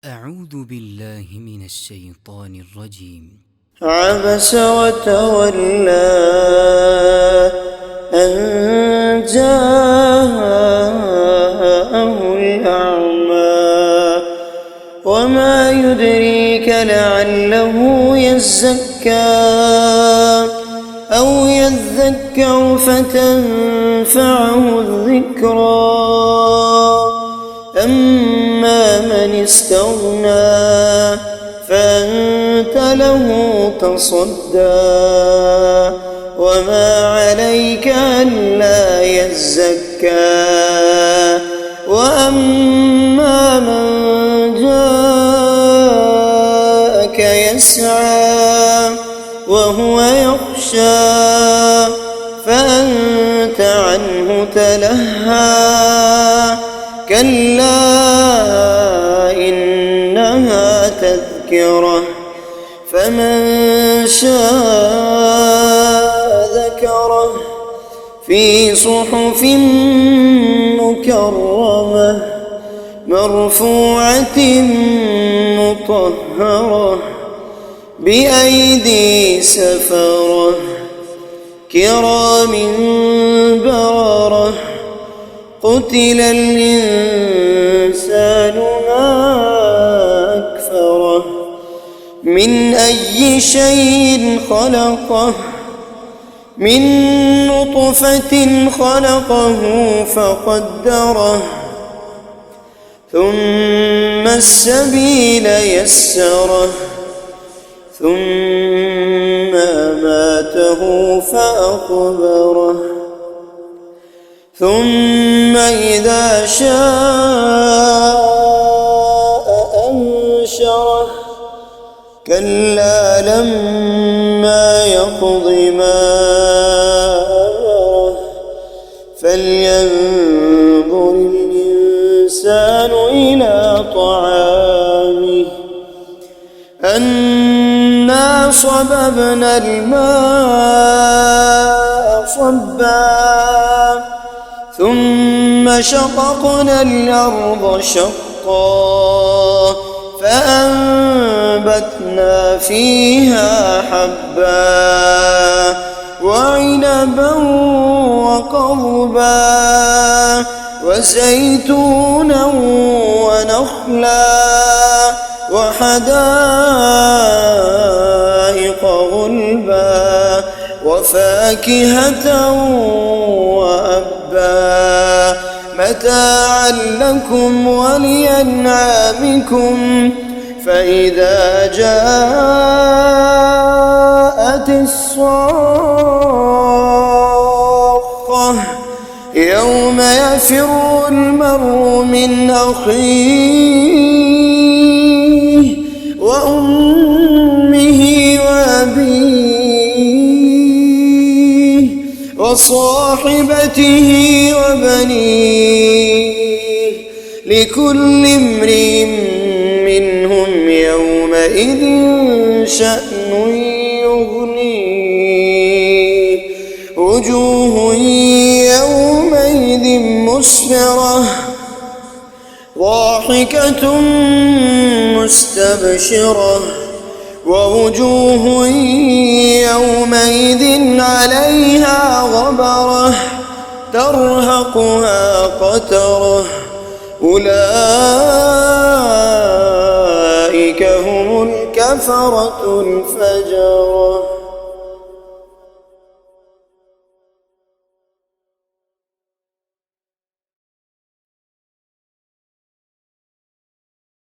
أعوذ بالله من الشيطان الرجيم. عبس وتولى أن جاءه الأعمى وما يدريك لعله يزكى أو يذكر فتنفعه الذكرى أما من استغنى فأنت له تصدى وما عليك ألا يزكى وأما من جاءك يسعى وهو يخشى فأنت عنه تلهى كلا إنها تذكرة فمن شاء ذكره في صحف مكرمة مرفوعة مطهرة بأيدي سفرة كرام بررة قتل الإنسان ما أكفره من أي شيء خلقه من نطفة خلقه فقدره ثم السبيل يسره ثم أماته فأقبره ثم إذا شاء أنشره كلا لما يقض ما أمره فلينظر الإنسان إلى طعامه أنا صببنا الماء صبا ثم شققنا الأرض شقا فأنبتنا فيها حبا وعنبا وقضبا وزيتونا ونخلا وحدائق غلبا وفاكهة وأبا متاعا لكم ولأنعامكم فإذا جاءت الصاخة يوم يفر المرء من أخيه وأمه وأبيه وصاحبته وبنيه لكل امرئ منهم يومئذ شأن يغنيه وجوه يومئذ مسفرة ضاحكة مستبشرة ووجوه يومئذ عليها غبرة ترهقها قترة أولئك هم الكفرة الفجرة.